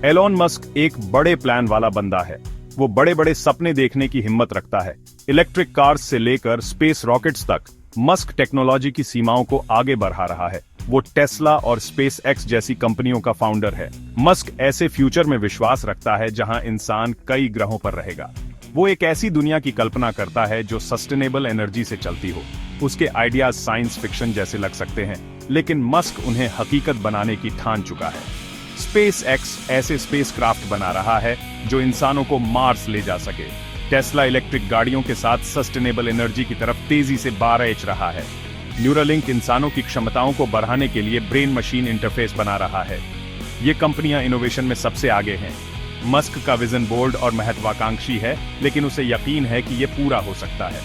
Elon Musk एक बड़े plan वाला बंदा है। वो बड़े बड़े सपने देखने की हिम्मत रखता है। इलेक्ट्रिक कार्स से लेकर स्पेस रॉकेट्स तक मस्क टेक्नोलॉजी की सीमाओं को आगे बढ़ा रहा है। वो टेस्ला और स्पेस एक्स जैसी कंपनियों का फाउंडर है। मस्क ऐसे फ्यूचर में विश्वास रखता है जहां इंसान कई ग्रहों पर रहेगा। वो एक ऐसी दुनिया की कल्पना करता है जो सस्टेनेबल एनर्जी से चलती हो। उसके आइडियाज साइंस फिक्शन जैसे लग सकते हैं, लेकिन मस्क उन्हें हकीकत बनाने की ठान चुका है। स्पेस एक्स ऐसे स्पेसक्राफ्ट बना रहा है जो इंसानों को मार्स ले जा सके। टेस्ला इलेक्ट्रिक गाड़ियों के साथ सस्टेनेबल एनर्जी की तरफ तेजी से बारह रहा है। न्यूरालिंक इंसानों की क्षमताओं को बढ़ाने के लिए ब्रेन मशीन इंटरफेस बना रहा है। ये कंपनियां इनोवेशन में सबसे आगे हैं। मस्क का विजन बोल्ड और महत्वाकांक्षी है, लेकिन उसे यकीन है कि ये पूरा हो सकता है।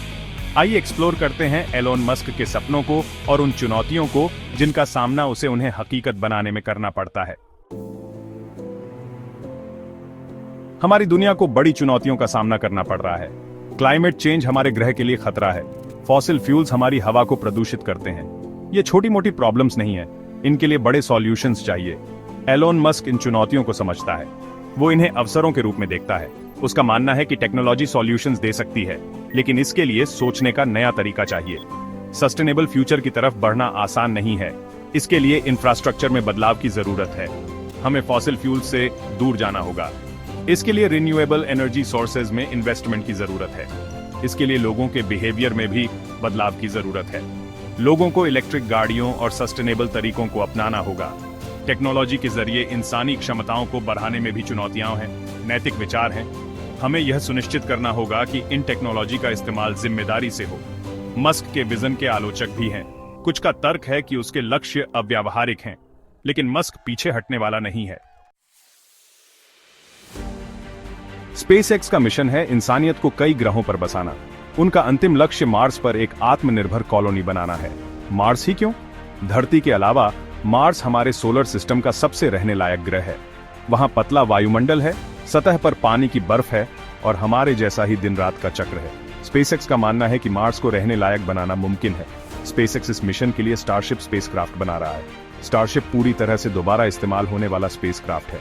आइए एक्सप्लोर करते हैं एलोन मस्क के सपनों को और उन चुनौतियों को जिनका सामना उसे उन्हें हकीकत बनाने में करना पड़ता है। हमारी दुनिया को बड़ी चुनौतियों का सामना करना पड़ रहा है। क्लाइमेट चेंज हमारे ग्रह के लिए खतरा है। फॉसिल फ्यूल्स हमारी हवा को प्रदूषित करते हैं। ये छोटी मोटी प्रॉब्लम्स नहीं है, इनके लिए बड़े सॉल्यूशंस चाहिए। एलोन मस्क इन चुनौतियों को समझता है। वो इन्हें अवसरों के रूप में देखता है। उसका मानना है कि टेक्नोलॉजी सॉल्यूशंस दे सकती है, लेकिन इसके लिए सोचने का नया तरीका चाहिए। सस्टेनेबल फ्यूचर की तरफ बढ़ना आसान नहीं है। इसके लिए इंफ्रास्ट्रक्चर में बदलाव की जरूरत है। हमें फॉसिल फ्यूल से दूर जाना होगा। इसके लिए रिन्यूएबल एनर्जी सोर्सेज में इन्वेस्टमेंट की जरूरत है। इसके लिए लोगों के बिहेवियर में भी बदलाव की जरूरत है। लोगों को इलेक्ट्रिक गाड़ियों और सस्टेनेबल तरीकों को अपनाना होगा। टेक्नोलॉजी के जरिए इंसानी क्षमताओं को बढ़ाने में भी चुनौतियां हैं, नैतिक विचार हैं। हमें यह सुनिश्चित करना होगा कि इन टेक्नोलॉजी का इस्तेमाल जिम्मेदारी से हो। मस्क के विजन के आलोचक भी हैं। कुछ का तर्क है कि उसके लक्ष्य अव्यावहारिक हैं, लेकिन मस्क पीछे हटने वाला नहीं है। स्पेसएक्स का मिशन है इंसानियत को कई ग्रहों पर बसाना। उनका अंतिम लक्ष्य मार्स पर एक आत्मनिर्भर कॉलोनी बनाना है। मार्स ही क्यों? धरती के अलावा मार्स हमारे सोलर सिस्टम का सबसे रहने लायक ग्रह है। वहां पतला वायुमंडल है, सतह पर पानी की बर्फ है और हमारे जैसा ही दिन रात का चक्र है। स्पेसएक्स का मानना है कि मार्स को रहने लायक बनाना मुमकिन है। स्पेसएक्स इस मिशन के लिए स्टारशिप स्पेसक्राफ्ट बना रहा है। स्टारशिप पूरी तरह से दोबारा इस्तेमाल होने वाला स्पेसक्राफ्ट है।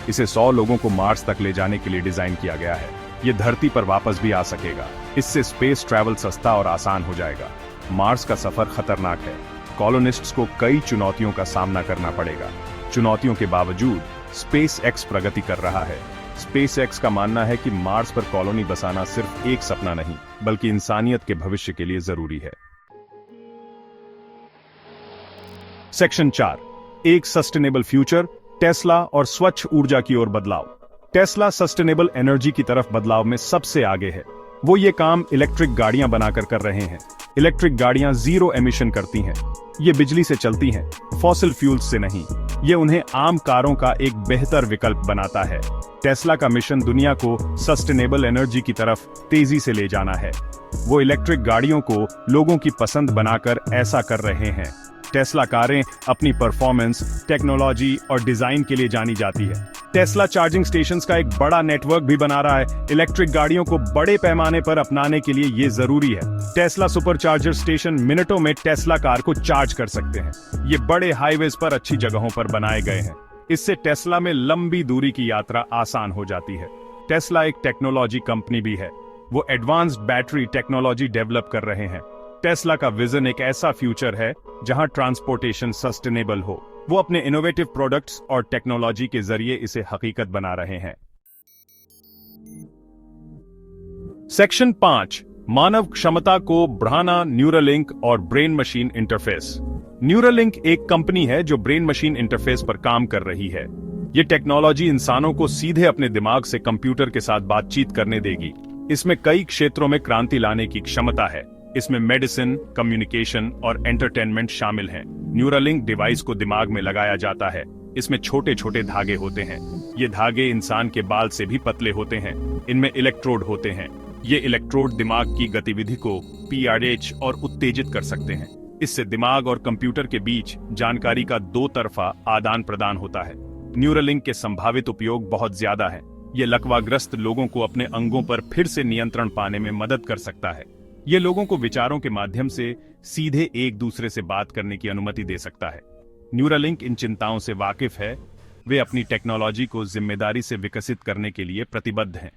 इसे 100 लोगों को मार्स तक ले जाने के लिए डिजाइन किया गया है। ये धरती पर वापस भी आ सकेगा। इससे स्पेस ट्रैवल सस्ता और आसान हो जाएगा। मार्स का सफर खतरनाक है। कॉलोनिस्ट्स को कई चुनौतियों का सामना करना पड़ेगा। चुनौतियों के बावजूद स्पेसएक्स प्रगति कर रहा है। स्पेसएक्स का मानना है कि मार्स पर कॉलोनी बसाना सिर्फ एक सपना नहीं, बल्कि इंसानियत के भविष्य के लिए जरूरी है। सेक्शन 4, एक सस्टेनेबल फ्यूचर, टेस्ला और स्वच्छ ऊर्जा की ओर बदलाव। टेस्ला सस्टेनेबल एनर्जी की तरफ बदलाव में सबसे आगे है। वो ये काम इलेक्ट्रिक गाड़ियां बनाकर कर रहे हैं। इलेक्ट्रिक गाड़ियां जीरो एमिशन करती हैं। ये बिजली से चलती हैं, फॉसिल फ्यूल्स से नहीं। ये उन्हें आम कारों का एक बेहतर विकल्प बनाता है। टेस्ला का मिशन दुनिया को सस्टेनेबल एनर्जी की तरफ तेजी से ले जाना है। वो इलेक्ट्रिक गाड़ियों को लोगों की पसंद बनाकर ऐसा कर रहे हैं। टेस्ला कारें अपनी परफॉर्मेंस, टेक्नोलॉजी और डिजाइन के लिए जानी जाती है। टेस्ला चार्जिंग स्टेशंस का एक बड़ा नेटवर्क भी बना रहा है। इलेक्ट्रिक गाड़ियों को बड़े पैमाने पर अपनाने के लिए ये जरूरी है। टेस्ला सुपर चार्जर स्टेशन मिनटों में टेस्ला कार को चार्ज कर सकते हैं। ये बड़े हाईवेज पर अच्छी जगहों पर बनाए गए हैं। इससे टेस्ला में लंबी दूरी की यात्रा आसान हो जाती है। टेस्ला एक टेक्नोलॉजी कंपनी भी है। वो एडवांस्ड बैटरी टेक्नोलॉजी डेवलप कर रहे हैं। टेस्ला का विजन एक ऐसा फ्यूचर है जहां ट्रांसपोर्टेशन सस्टेनेबल हो। वो अपने इनोवेटिव प्रोडक्ट्स और टेक्नोलॉजी के जरिए इसे हकीकत बना रहे हैं। सेक्शन 5, मानव क्षमता को बढ़ाना, न्यूरालिंक और ब्रेन मशीन इंटरफेस। न्यूरालिंक एक कंपनी है जो ब्रेन मशीन इंटरफेस पर काम कर रही है। ये टेक्नोलॉजी इंसानों को सीधे अपने दिमाग से कंप्यूटर के साथ बातचीत करने देगी। इसमें कई क्षेत्रों में क्रांति लाने की क्षमता है। इसमें मेडिसिन, कम्युनिकेशन और एंटरटेनमेंट शामिल हैं। न्यूरालिंक डिवाइस को दिमाग में लगाया जाता है। इसमें छोटे छोटे धागे होते हैं। ये धागे इंसान के बाल से भी पतले होते हैं। इनमें इलेक्ट्रोड होते हैं। ये इलेक्ट्रोड दिमाग की गतिविधि को पीआरएच और उत्तेजित कर सकते हैं। इससे दिमाग और कंप्यूटर के बीच जानकारी का दो तरफा आदान प्रदान होता है। न्यूरालिंक के संभावित उपयोग बहुत ज्यादा है। ये लकवाग्रस्त लोगों को अपने अंगों पर फिर से नियंत्रण पाने में मदद कर सकता है। ये लोगों को विचारों के माध्यम से सीधे एक दूसरे से बात करने की अनुमति दे सकता है। न्यूरालिंक इन चिंताओं से वाकिफ है। वे अपनी टेक्नोलॉजी को जिम्मेदारी से विकसित करने के लिए प्रतिबद्ध हैं।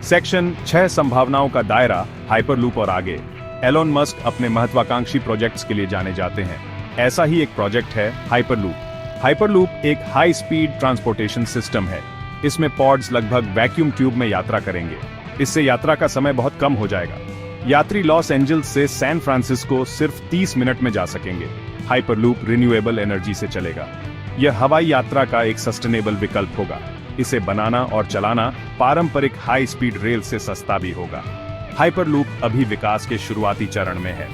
सेक्शन 6 संभावनाओं का दायरा, हाइपरलूप और आगे। एलोन मस्क अपने महत्वाकांक्षी प्रोजेक्ट्स के लिए जाने जाते हैं। ऐसा ही एक प्रोजेक्ट है हाइपरलूप। हाइपरलूप एक हाई स्पीड ट्रांसपोर्टेशन सिस्टम है। इसमें पॉड्स लगभग वैक्यूम ट्यूब में यात्रा करेंगे। इससे यात्रा का समय बहुत कम हो जाएगा। यात्री लॉस एंजल्स से सैन फ्रांसिस्को सिर्फ 30 मिनट में जा सकेंगे। हाइपरलूप रिन्यूएबल एनर्जी से चलेगा। यह हवाई यात्रा का एक सस्टेनेबल विकल्प होगा। इसे बनाना और चलाना पारंपरिक हाई स्पीड रेल से सस्ता भी होगा। हाइपरलूप अभी विकास के शुरुआती चरण में है,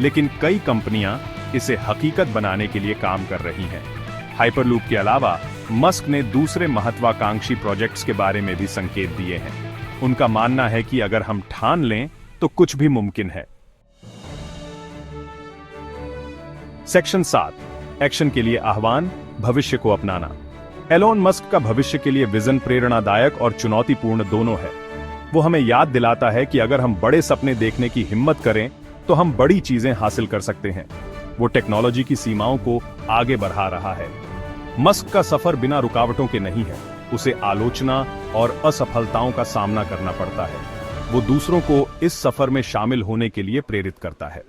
लेकिन कई कंपनियां इसे हकीकत बनाने के लिए काम कर रही हैं। हाइपरलूप के अलावा मस्क ने दूसरे महत्वाकांक्षी प्रोजेक्ट्स के बारे में भी संकेत दिए हैं। उनका मानना है कि अगर हम ठान लें तो कुछ भी मुमकिन है। सेक्शन 7, एक्शन के लिए आह्वान, भविष्य को अपनाना। एलोन मस्क का भविष्य के लिए विजन प्रेरणादायक और चुनौतीपूर्ण दोनों है। वो हमें याद दिलाता है कि अगर हम बड़े सपने देखने की हिम्मत करें तो हम बड़ी चीजें हासिल कर सकते हैं। वो टेक्नोलॉजी की सीमाओं को आगे बढ़ा रहा है। मस्क का सफर बिना रुकावटों के नहीं है। उसे आलोचना और असफलताओं का सामना करना पड़ता है। वो दूसरों को इस सफर में शामिल होने के लिए प्रेरित करता है।